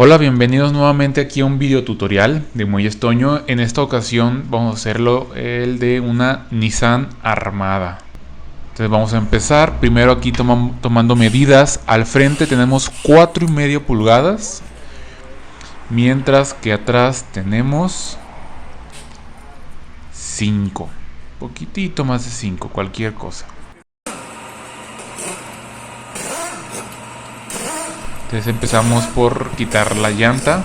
Hola, bienvenidos nuevamente aquí a un video tutorial de Muelles Toño. En esta ocasión vamos a hacerlo el de una Nissan Armada. Entonces vamos a empezar. Primero aquí tomando medidas. Al frente tenemos 4,5 pulgadas. Mientras que atrás tenemos 5. Poquitito más de 5, cualquier cosa. Entonces empezamos por quitar la llanta.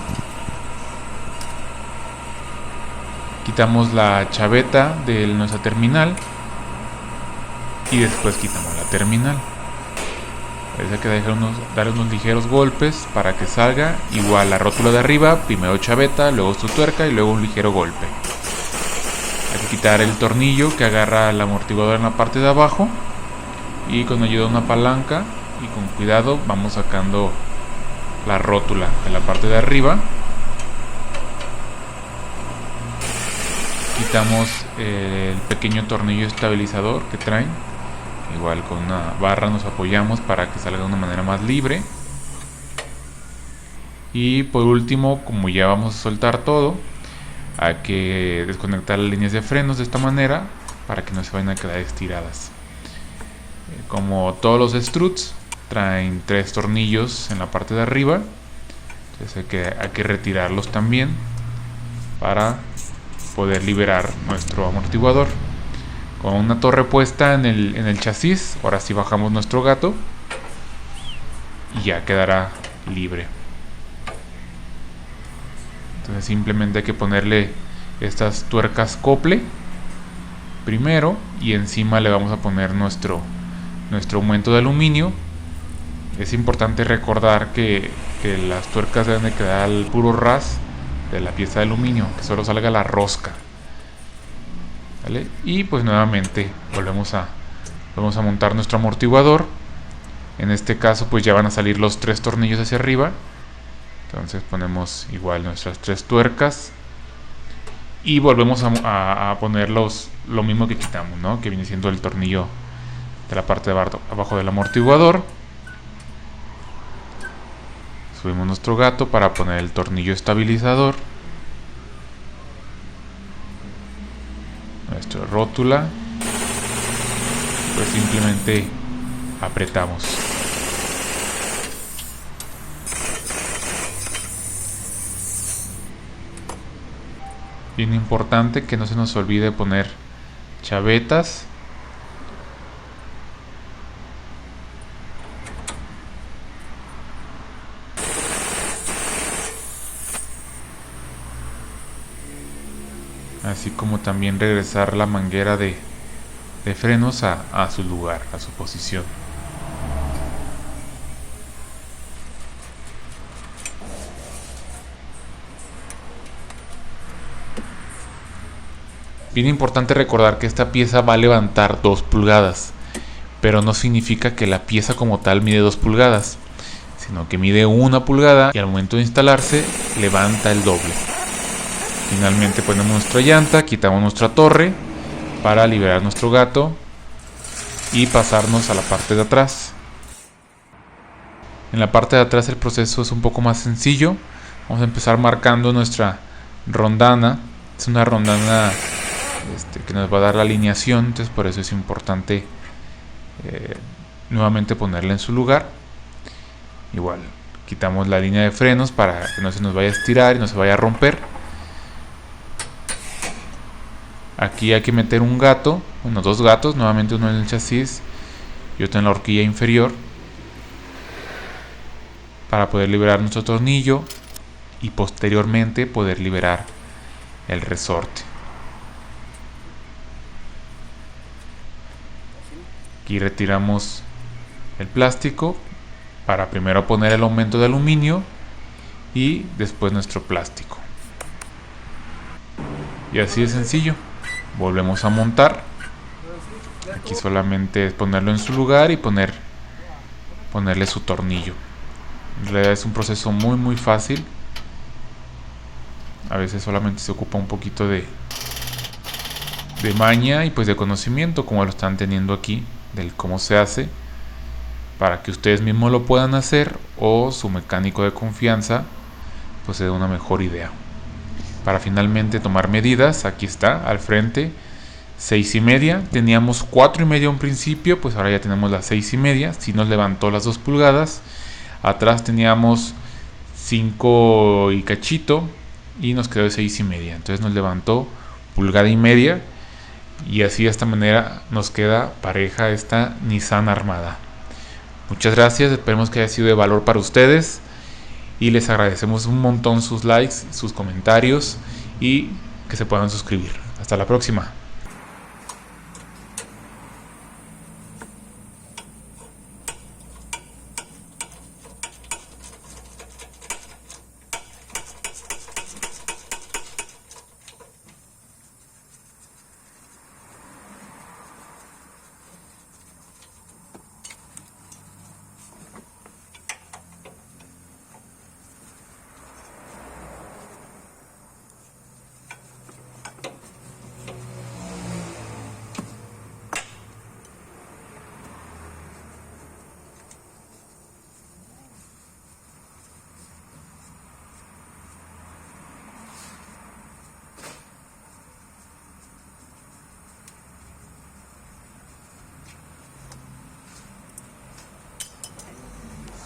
Quitamos la chaveta de nuestra terminal. Y después quitamos la terminal. Hay que dar unos ligeros golpes para que salga. Igual la rótula de arriba, primero chaveta, luego su tuerca y luego un ligero golpe. Hay que quitar el tornillo que agarra el amortiguador en la parte de abajo. Y con ayuda de una palanca y con cuidado vamos sacando la rótula de la parte de arriba. Quitamos el pequeño tornillo estabilizador que traen. Igual con una barra nos apoyamos para que salga de una manera más libre. Y por último, como ya vamos a soltar todo, hay que desconectar las líneas de frenos de esta manera para que no se vayan a quedar estiradas. Como todos los struts, traen 3 tornillos en la parte de arriba. Entonces hay que retirarlos también para poder liberar nuestro amortiguador. Con una torre puesta en el chasis, ahora sí bajamos nuestro gato y ya quedará libre. Entonces simplemente hay que ponerle estas tuercas cople primero y encima le vamos a poner nuestro aumento de aluminio. Es importante recordar que las tuercas deben de quedar al puro ras de la pieza de aluminio, que solo salga la rosca. ¿Vale? Y pues nuevamente volvemos a montar nuestro amortiguador. En este caso pues ya van a salir los 3 tornillos hacia arriba. Entonces ponemos igual nuestras 3 tuercas y volvemos a poner lo mismo que quitamos, ¿no? Que viene siendo el tornillo de la parte de abajo del amortiguador. Subimos nuestro gato para poner el tornillo estabilizador, nuestra rótula, pues simplemente apretamos. Bien importante que no se nos olvide poner chavetas. Así como también regresar la manguera de frenos a su lugar, a su posición. Bien importante recordar que esta pieza va a levantar 2 pulgadas, pero no significa que la pieza como tal mide 2 pulgadas, sino que mide 1 pulgada y al momento de instalarse levanta el doble. Finalmente ponemos nuestra llanta, quitamos nuestra torre para liberar nuestro gato y pasarnos a la parte de atrás. En la parte de atrás el proceso es un poco más sencillo. Vamos a empezar marcando nuestra rondana. Es una rondana que nos va a dar la alineación, entonces por eso es importante nuevamente ponerla en su lugar. Igual quitamos la línea de frenos para que no se nos vaya a estirar y no se vaya a romper. Aquí hay que meter un gato, 2 gatos, nuevamente uno en el chasis y otro en la horquilla inferior, para poder liberar nuestro tornillo y posteriormente poder liberar el resorte. Aquí retiramos el plástico para primero poner el aumento de aluminio y después nuestro plástico. Y así de sencillo. Volvemos a montar. Aquí solamente es ponerlo en su lugar y ponerle su tornillo. En realidad es un proceso muy fácil. A veces solamente se ocupa un poquito de maña y pues de conocimiento, como lo están teniendo aquí, del cómo se hace, para que ustedes mismos lo puedan hacer o su mecánico de confianza pues se dé una mejor idea. Para finalmente tomar medidas, aquí está al frente 6,5, teníamos 4,5 en principio, pues ahora ya tenemos las 6,5, si nos levantó las 2 pulgadas. Atrás teníamos 5 y cachito y nos quedó de 6,5, entonces nos levantó 1,5 pulgadas, y así de esta manera nos queda pareja esta Nissan Armada. Muchas gracias, esperemos que haya sido de valor para ustedes y les agradecemos un montón sus likes, sus comentarios y que se puedan suscribir. Hasta la próxima.